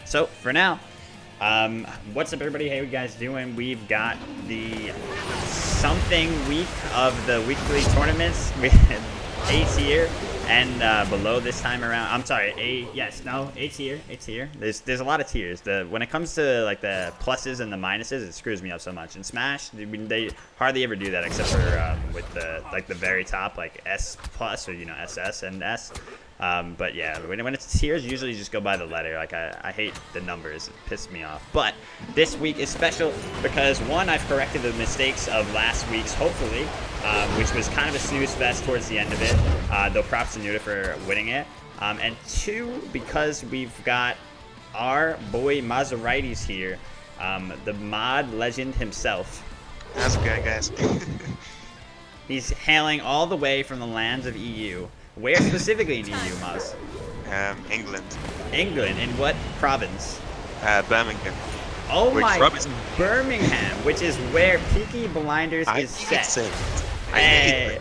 So for now, what's up, everybody? How you guys doing? We've got the something week of the weekly tournaments. We had A tier and below this time around. I'm sorry, A tier, A tier. There's a lot of tiers. When it comes to like the pluses and the minuses, it screws me up so much. In Smash, they hardly ever do that except for with the very top, like S plus or SS and S. But yeah, when it's tiers, usually just go by the letter. Like I hate the numbers; it pisses me off. But this week is special because one, I've corrected the mistakes of last week's, hopefully, which was kind of a snooze fest towards the end of it. Though props to Nuda for winning it. And two, because we've got our boy Maserati's here, the mod legend himself. How's it going, guys? He's hailing all the way from the lands of EU. Where specifically in EU, Maz? England. England. In what province? Birmingham. Oh my, Birmingham, which is where Peaky Blinders is set. Hey.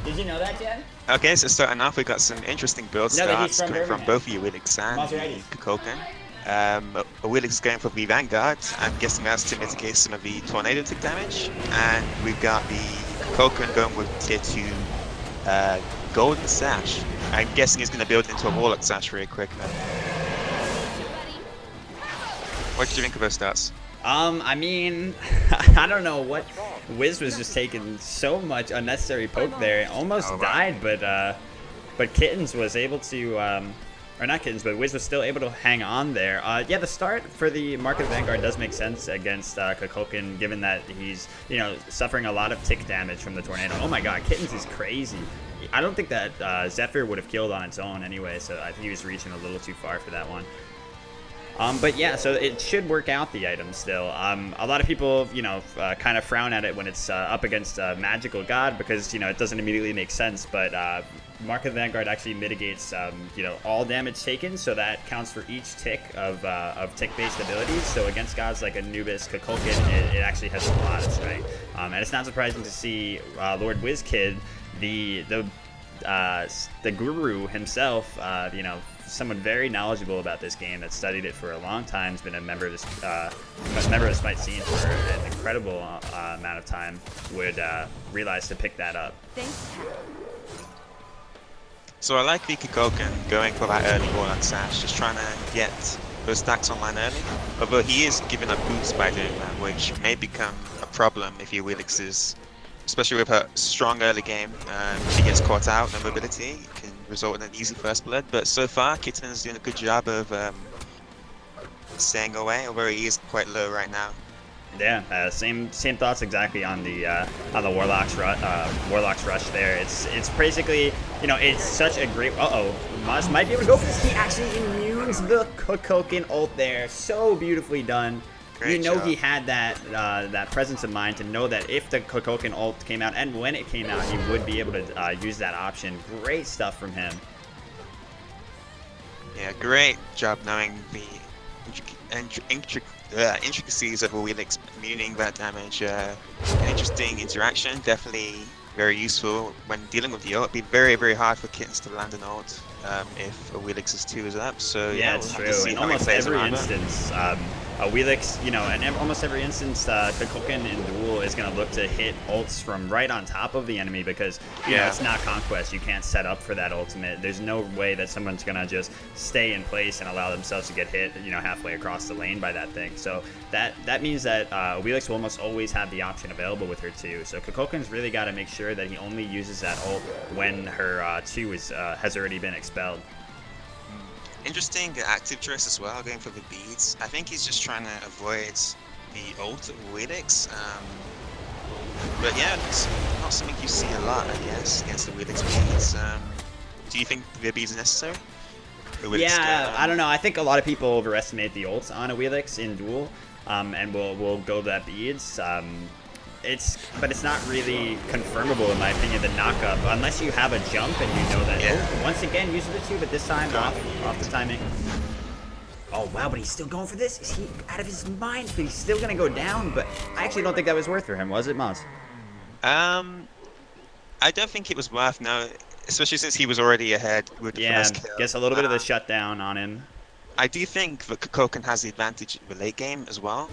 Did you know that, Jen? Okay, so starting off, we got some interesting build starts coming from both Awilix and Kukulkan. Awilix is going for the Vanguard. I'm guessing that's to mitigate some of the tornado tick damage. And we've got the Kukulkan going with tier 2 Golden Sash. I'm guessing he's going to build into a Warlock Sash really quick then. What did you think of those stats? I mean, I don't know what. Wiz was just taking so much unnecessary poke there. Almost died, but Kittens was able to, or not Kittens, but Wiz was still able to hang on there. Yeah, the start for the Mark of the Vanguard does make sense against Kukulkan, given that he's, suffering a lot of tick damage from the tornado. Oh my god, Kittens is crazy. I don't think that Zephyr would have killed on its own anyway, so I think he was reaching a little too far for that one. But yeah, so it should work out, the item still. A lot of people, kind of frown at it when it's up against Magical God because, it doesn't immediately make sense. But Mark of the Vanguard actually mitigates, all damage taken, so that counts for each tick of tick-based abilities. So against gods like Anubis, Kukulkan, it actually has a lot of strength. And it's not surprising to see Lord WizKid, the guru himself, someone very knowledgeable about this game, that studied it for a long time, has been a member of this member of the Smite scene for an incredible amount of time, would realize to pick that up. Thanks, so I like the Kukulkan going for that early Warlock Sash, just trying to get those stacks online early. Although he is giving up boots by doing that, which may become a problem if Awilix is, especially with her strong early game. If he gets caught out on mobility, it can result in an easy first blood. But so far, Kitten is doing a good job of staying away, although he is quite low right now. Yeah, same thoughts exactly on the Warlock's rush there. It's basically, it's such a great. Maz might be able to go for this. He actually immunes the Kukulkan ult there. So beautifully done. Great job. He had that presence of mind to know that if the Kukulkan ult came out, and when it came out, he would be able to use that option. Great stuff from him. Yeah, great job knowing the intricacies of Awilix immuning that damage. An interesting interaction, definitely very useful when dealing with the ult. It'd be very, very hard for Kittens to land an ult if Awilix's 2 is up. So yeah, it's true. In almost every instance, Awilix, and almost every instance, Kukulkan in Duel is going to look to hit ults from right on top of the enemy because, it's not Conquest. You can't set up for that ultimate. There's no way that someone's going to just stay in place and allow themselves to get hit, halfway across the lane by that thing. So that means that Awilix will almost always have the option available with her 2. So Kukulkan's really got to make sure that he only uses that ult when her 2 has already been expelled. Interesting active choice as well, going for the beads. I think he's just trying to avoid the ult of Awilix. But yeah, it's not something you see a lot, I guess, against the Awilix beads. Do you think the beads are necessary? I don't know. I think a lot of people overestimate the ults on Awilix in Duel, and will go that beads. But it's not really confirmable, in my opinion, the knock-up, unless you have a jump and you know that, once again, use the 2, but this time off the timing. Oh, wow, but he's still going for this? Is he out of his mind? But he's still going to go down, but I actually don't think that was worth for him, was it, Maz? I don't think it was worth, no, especially since he was already ahead with the first kill. Gets a little bit of the shutdown on him. I do think that Kukulkan has the advantage in the late game as well.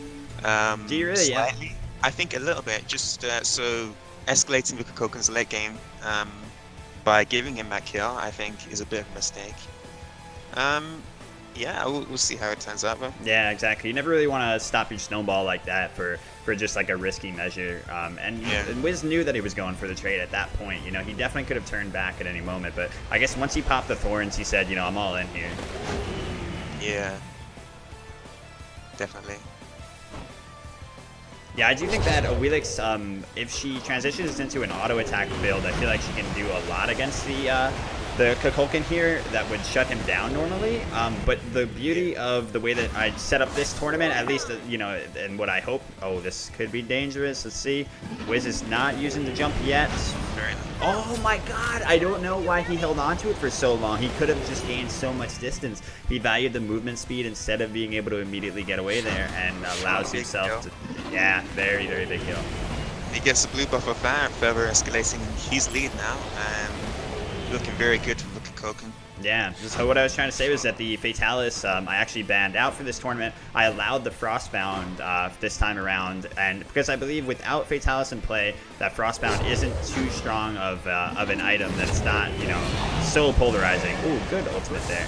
Do you really? Yeah. Slightly. I think a little bit. Just so escalating the Kukulkan's late game by giving him that kill, I think, is a bit of a mistake. Yeah, we'll see how it turns out though. Yeah, exactly. You never really want to stop your snowball like that for just like a risky measure. And Wiz knew that he was going for the trade at that point. You know, he definitely could have turned back at any moment. But I guess once he popped the thorns, he said, you know, I'm all in here. Yeah, definitely. Yeah, I do think that Awilix, if she transitions into an auto attack build, I feel like she can do a lot against the Kukulkan here that would shut him down normally. But the beauty of the way that I set up this tournament, at least, you know, and what I hope, oh, this could be dangerous. Let's see. Wiz is not using the jump yet. Oh my god, I don't know why he held on to it for so long. He could have just gained so much distance. He valued the movement speed instead of being able to immediately get away there and allows himself to... Yeah, very, very big kill. He gets the blue buff of that, further escalating his lead now, and looking very good for the Kukulkan. Yeah, so what I was trying to say was that the Fatalis I actually banned out for this tournament. I allowed the Frostbound this time around, and because I believe without Fatalis in play, that Frostbound isn't too strong of an item, that it's not, you know, so polarizing. Ooh, good ultimate there.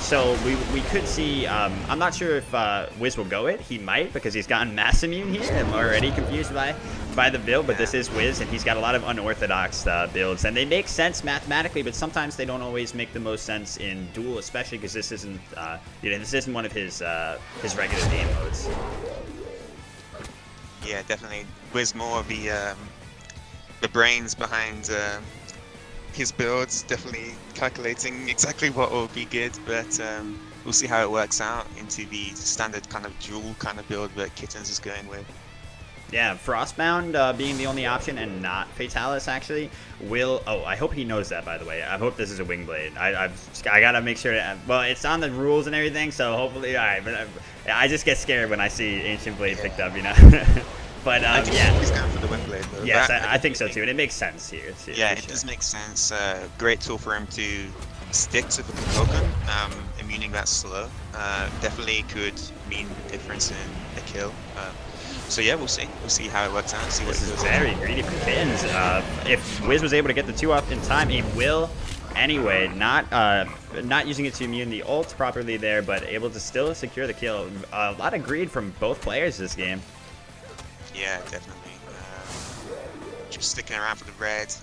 So we could see, I'm not sure if Wiz will go it. He might, because he's gotten mass immune here. I'm already confused by the build, but this is Wiz, and he's got a lot of unorthodox builds. And they make sense mathematically, but sometimes they don't always make the most sense in Duel, especially because this isn't, you know, this isn't one of his regular game modes. Yeah, definitely. Wiz more of the brains behind his builds, definitely calculating exactly what will be good, but we'll see how it works out into the standard kind of dual kind of build that Kittens is going with. Yeah, Frostbound being the only option and not Fatalis actually will... Oh, I hope he knows that, by the way. I hope this is a Wingblade. I gotta make sure to... Well, it's on the rules and everything, so hopefully... Alright, but I just get scared when I see Ancient Blade picked up, you know? But yeah, he's going for the Windblade though. Yes, I think so too, and it makes sense here. Yeah, it does make sense. Great tool for him to stick to the Kukulkan, meaning that's slow. Definitely could mean a difference in a kill. So yeah, we'll see. We'll see how it works out. See what this is very greedy for Kittens. If Wiz was able to get the 2 off in time, he will. Anyway, not using it to immune the ult properly there, but able to still secure the kill. A lot of greed from both players this game. Yeah, definitely. Just sticking around for the red.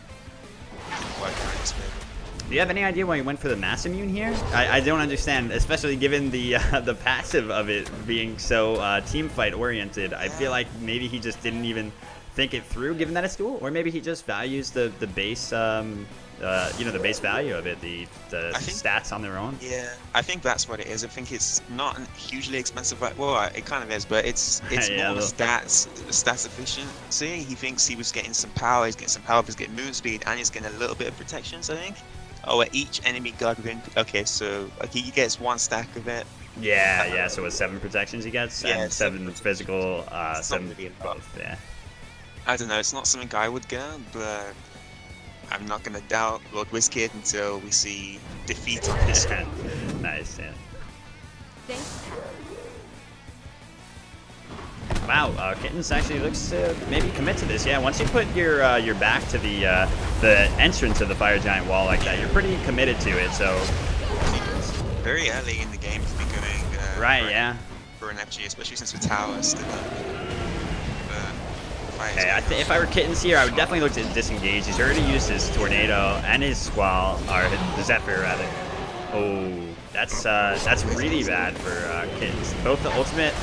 Didn't work out this bit. Do you have any idea why he went for the mass immune here? I don't understand, especially given the passive of it being so team fight oriented. I feel like maybe he just didn't even think it through, given that it's duel, or maybe he just values the base you know, the base value of it, the stats on their own. Yeah, I think that's what it is. I think it's not a hugely expensive, well, it kind of is, but it's yeah, more stats efficiency. He thinks he was getting some power, he's getting some power, he's getting movement speed, and he's getting a little bit of protections, I think. Oh, at each enemy guard within, okay, so he gets 1 stack of it. Yeah, so with 7 protections he gets, yeah, and 7 physical, 7 both, yeah. I don't know, it's not something I would go, but I'm not going to doubt Lord WizKid until we see defeat on his screen. Nice, yeah. Wow, Kittens actually looks to maybe commit to this. Yeah, once you put your back to the entrance of the Fire Giant wall like that, you're pretty committed to it. So very early in the game to be going right, for an FG, especially since the tower is still up. Okay, if I were Kittens here, I would definitely look to disengage. He's already used his Tornado and his Squall, or the Zephyr rather. Oh, that's really bad for Kittens. Both the ultimate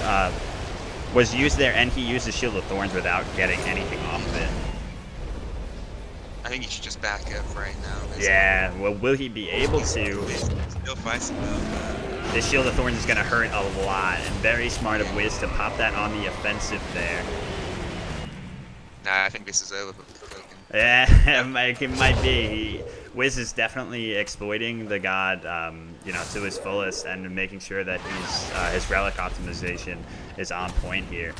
was used there, and he used the Shield of Thorns without getting anything off of it. I think he should just back up right now. Yeah, well, will he be able to? Still fights though. This Shield of Thorns is going to hurt a lot, and very smart of Wiz to pop that on the offensive there. Nah, I think this is over for Kukulkan. Yeah, it might be. Wiz is definitely exploiting the god, you know, to his fullest, and making sure that his relic optimization is on point here.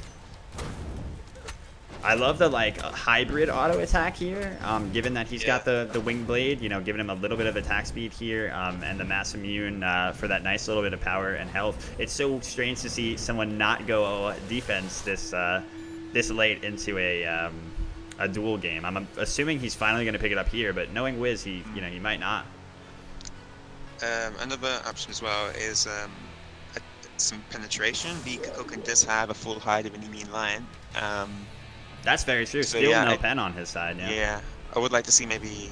I love the like hybrid auto attack here, given that he's got the wing blade, you know, giving him a little bit of attack speed here, and the mass immune for that nice little bit of power and health. It's so strange to see someone not go defense this late into a duel game. I'm assuming he's finally going to pick it up here, but knowing Wiz, he might not. Another option as well is some penetration. The Kukulkan does have a full hide of an immune line. That's very true. So, Still no pen on his side. Yeah, I would like to see maybe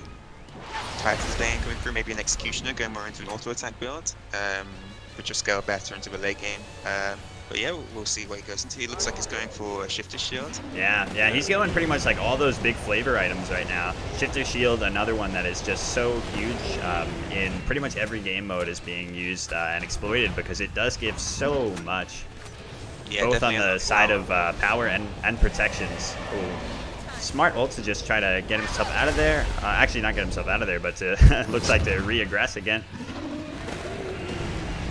Titan's Bane coming through, maybe an Executioner going more into an auto attack build, which will scale better into the late game. But yeah, we'll see what he goes into. He looks like he's going for a Shifter Shield. Yeah, he's going pretty much like all those big flavor items right now. Shifter Shield, another one that is just so huge in pretty much every game mode, is being used and exploited because it does give so much. Yeah, both on the side of power and protections. Ooh. Smart ult to just try to get himself out of there. Actually, not get himself out of there, but to looks like to re-aggress again.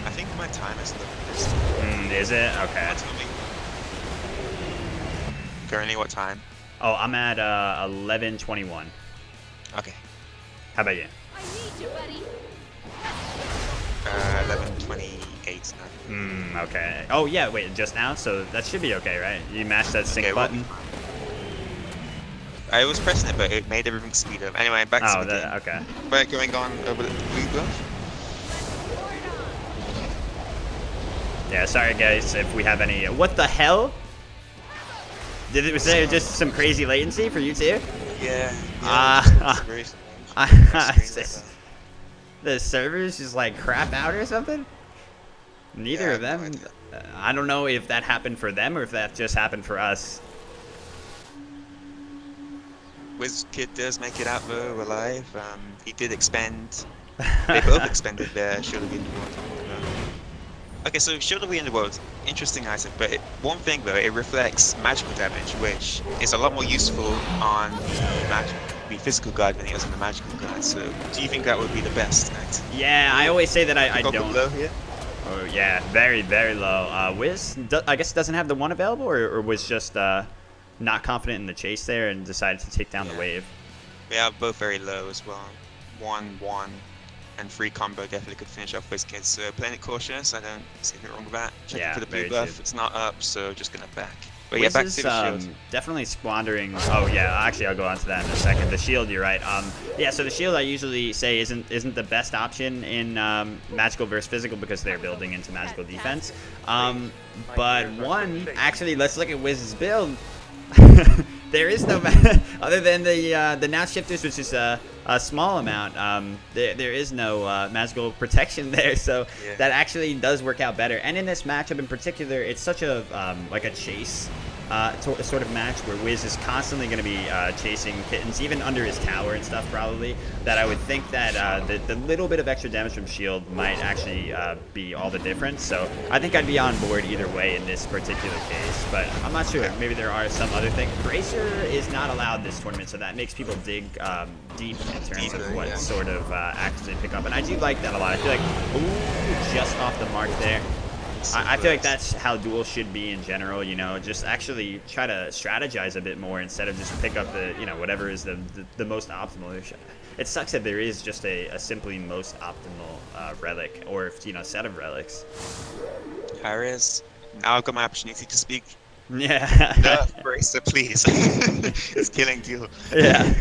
I think my time is limited. Is it? Okay. Currently, what time? Oh, I'm at 11:21. Okay. How about you? I need you, buddy. 11:28 now. Okay. Oh yeah, wait, just now? So that should be okay, right? You mashed that sync button. I was pressing it, but it made everything speed up. Anyway, back to the game. Okay. But going on over the blue buff. Yeah, sorry guys if we have any. What the hell? Was there just some crazy latency for you too? Yeah. The servers just like crap out or something? Neither of them. I don't know if that happened for them or if that just happened for us. WizKid does make it out though, alive. He did expend. They both expended their Shield of the Underworld. Okay, so Shield of the Underworld, interesting item, but one thing though, it reflects magical damage, which is a lot more useful on the physical guard than it is on the magical guard. So, do you think that would be the best item? Yeah, I always say that I don't. Low here? Oh yeah, very very low. Wiz, I guess doesn't have the one available, or was just not confident in the chase there and decided to take down the wave. Yeah, both very low as well. 1-1 and 3 combo definitely could finish off WizKid. So playing it cautious, I don't see anything wrong with that. Checking for the blue buff, true. It's not up, so just gonna back. But Wiz yeah, back is, to the shield. Definitely squandering. Oh yeah, actually I'll go on to that in a second. The shield, you're right. Yeah, so the shield I usually say isn't the best option in magical versus physical because they're building into magical defense. But actually, let's look at Wiz's build. There is no other than the now shifters, which is a small amount. There is no magical protection there, so that actually does work out better. And in this matchup in particular, it's such a like a chase sort of match where Wiz is constantly going to be chasing kittens, even under his tower and stuff probably, that I would think that the little bit of extra damage from shield might actually be all the difference. So I think I'd be on board either way in this particular case, but I'm not sure. Maybe there are some other things. Bracer is not allowed this tournament, so that makes people dig deep in terms of what sort of actions they pick up, and I do like that a lot. I feel like, ooh, just off the mark there. I feel like that's how Duel should be in general, you know, just actually try to strategize a bit more instead of just pick up the, you know, whatever is the most optimal. It sucks that there is just a simply most optimal relic or, you know, set of relics. Harris, now I've got my opportunity to speak. Yeah. Nerf Bracer, please. It's killing Duel. Yeah.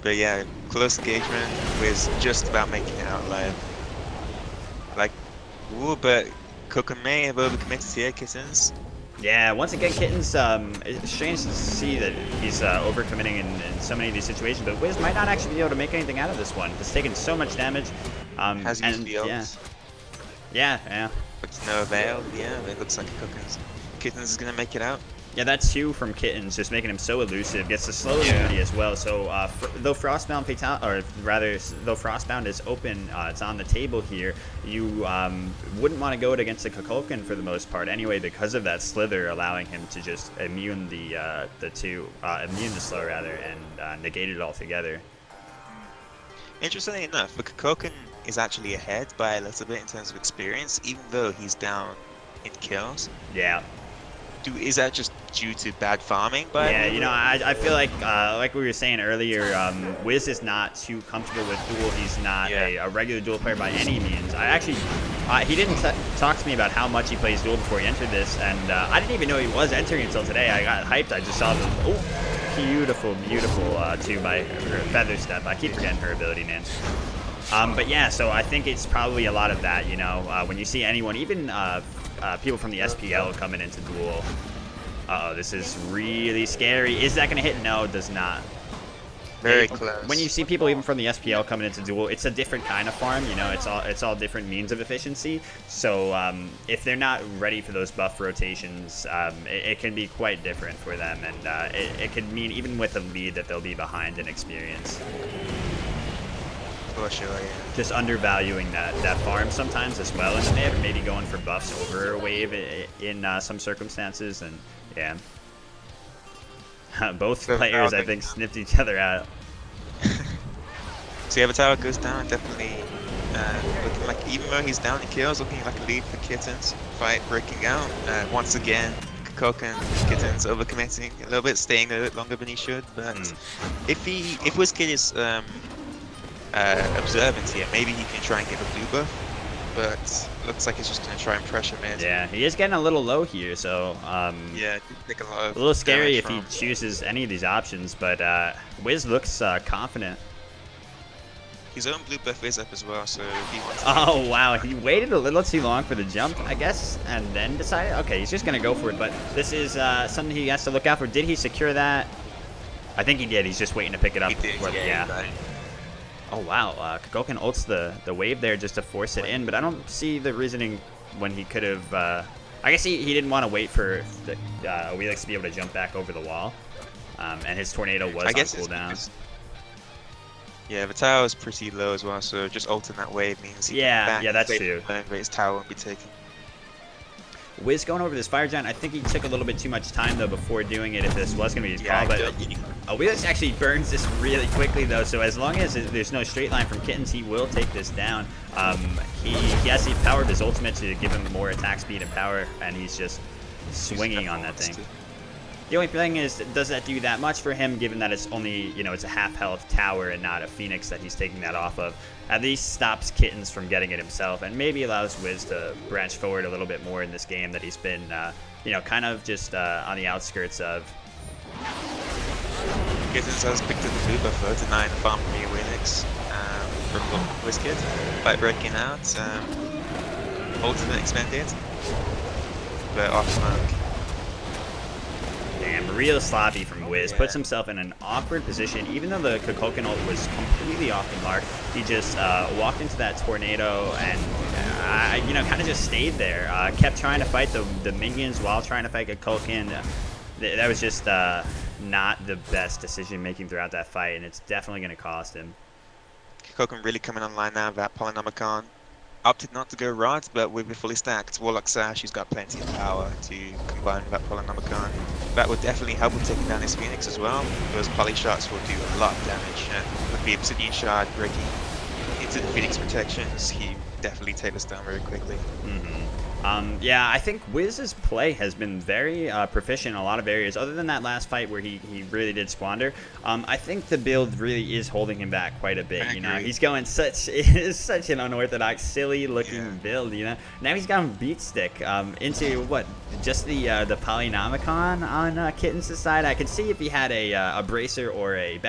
But yeah, close engagement was just about making it out live. Like, ooh, but Kukulkan may have overcommitted here, Kittens. Yeah, once again, Kittens, it's strange to see that he's overcommitting in so many of these situations, but Wiz might not actually be able to make anything out of this one. He's taken so much damage. Has used the ults. Yeah. But to no avail, yeah, it looks like Kittens is going to make it out. Yeah, that 2 from Kittens, just making him so elusive. Gets the slow immunity as well. So though Frostbound though Frostbound is open, it's on the table here. You wouldn't want to go it against the Kukulkan for the most part anyway, because of that slither allowing him to just immune the slow rather, and negate it altogether. Interestingly enough, the Kukulkan is actually ahead by a little bit in terms of experience, even though he's down in kills. Yeah. Is that just due to bad farming. But yeah, you know, I feel like we were saying earlier, Wiz is not too comfortable with Duel. He's not a regular Duel player by any means. I actually, he didn't talk to me about how much he plays Duel before he entered this, and I didn't even know he was entering until today. I got hyped. I just saw the beautiful 2 by Feather Step. I keep forgetting her ability names. But yeah, so I think it's probably a lot of that, you know, when you see anyone, even people from the SPL coming into Duel. Uh-oh, this is really scary. Is that going to hit? No, it does not. Very close. When you see people even from the SPL coming into Duel, it's a different kind of farm, you know, it's all different means of efficiency. So if they're not ready for those buff rotations, it can be quite different for them, and it could mean even with a lead that they'll be behind in experience. For sure, yeah. Just undervaluing that farm sometimes as well in the mid, or maybe going for buffs over a wave in some circumstances, and yeah. Both players, I think, sniffed each other out. So yeah, the tower goes down, definitely looking like, even though he's down in kills, looking like a lead for Kittens. Fight breaking out. Once again, Kukulkan, Kittens overcommitting a little bit, staying a bit longer than he should, but if WizKid is observant here, maybe he can try and get a blue buff, but looks like he's just going to try and pressure mid. Yeah, he is getting a little low here, so yeah, a little scary if he chooses any of these options, but Wiz looks confident. His own blue buff is up as well, so if he wants to wow, he waited a little too long for the jump, I guess, and then decided, okay, he's just going to go for it, but this is something he has to look out for. Did he secure that? I think he did. He's just waiting to pick it up. He did, yeah. Oh wow, Kukulkan ults the wave there just to force it in, but I don't see the reasoning when he could have. I guess he didn't want to wait for the Awilix to be able to jump back over the wall, and his tornado was on cooldown. Yeah, the tower is pretty low as well, so just ulting that wave means he yeah, can that's true. But his tower won't be taken. Wiz going over this Fire Giant, I think he took a little bit too much time though before doing it if this was going to be his call, but Awilix actually burns this really quickly though, so as long as there's no straight line from Kittens, he will take this down. He has the power of his ultimate to give him more attack speed and power, and he's just swinging on that thing. The only thing is, does that do that much for him, given that it's only, you know, it's a half health tower and not a Phoenix that he's taking that off of? At least stops Kittens from getting it himself, and maybe allows Wiz to branch forward a little bit more in this game that he's been, you know, kind of just on the outskirts of. Kittens has picked up the blue buff, denying the farm from Awilix from WizKid. Fight breaking out, ultimate expanded, but off mark. Damn, real sloppy from Wiz. Puts himself in an awkward position. Even though the Kukulkan ult was completely off the mark, he just walked into that tornado and, you know, kind of just stayed there. Kept trying to fight the minions while trying to fight Kukulkan. That was just not the best decision making throughout that fight, and it's definitely going to cost him. Kukulkan really coming online now with that Polynomicon. Opted not to go Rod, but with the fully stacked Warlock Sash, he's got plenty of power to combine with that Polynomicon. That would definitely help him taking down his Phoenix as well. Those poly shots will do a lot of damage, and with the Obsidian Shard breaking into the Phoenix protections, he definitely take this down very quickly. Yeah, I think Wiz's play has been very proficient in a lot of areas. Other than that last fight where he really did squander, I think the build really is holding him back quite a bit. You know, he's going such an unorthodox, silly-looking build. You know, now he's gone beat stick into what, just the Polynomicon on Kittens' side. I could see if he had a bracer or a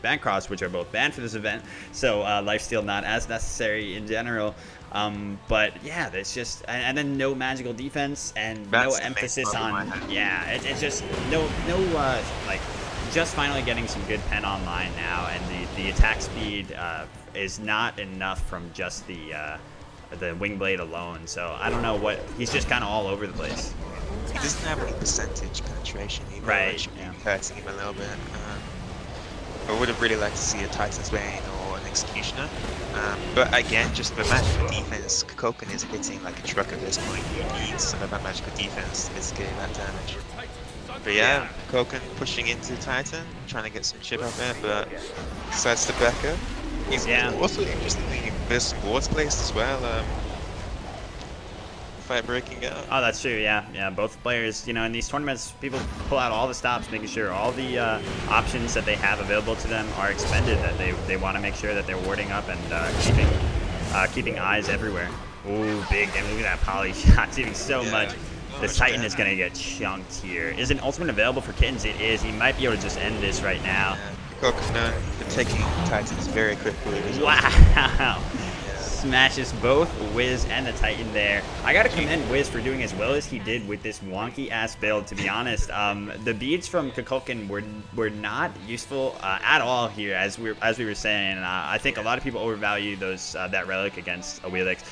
Bancross, which are both banned for this event, so lifesteal not as necessary in general. But yeah, there's just, and then no magical defense and no emphasis on, it's just like just finally getting some good pen online now, and the attack speed is not enough from just the wing blade alone. So I don't know what, he's just kind of all over the place. He doesn't have any percentage penetration either, which hurting him a little bit. I would have really liked to see a Titan's Bane or an Executioner. But again, just the magical defense, Kukulkan is hitting like a truck at this point. He needs some of that magical defense to mitigate that damage. But yeah, Kukulkan pushing into Titan, trying to get some chip out there, but decides to back up. He's also, interestingly, there's some wards placed as well. fight breaking out. Oh, that's true. Yeah, yeah. Both players, you know, in these tournaments, people pull out all the stops, making sure all the options that they have available to them are expended. That they want to make sure that they're warding up and keeping eyes everywhere. Ooh, big! And look at that poly shot, doing so much. This Titan is gonna get chunked here. Is an ultimate available for Kittens? It is. He might be able to just end this right now. Kukulkan known for taking Titans very quickly. Wow! Smashes both Wiz and the Titan there. I gotta commend Wiz for doing as well as he did with this wonky ass build, to be honest. The beads from Kukulkan were not useful at all here, as we were saying. I think a lot of people overvalue those that relic against Awilix.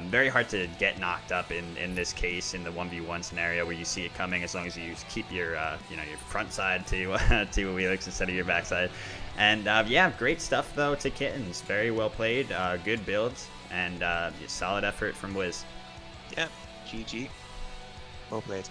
Very hard to get knocked up in this case, in the 1v1 scenario where you see it coming, as long as you keep your you know, your front side to to Awilix instead of your back side. And yeah, great stuff though to Kittens. Very well played, good builds, and solid effort from Wiz. Yeah, GG. Well played.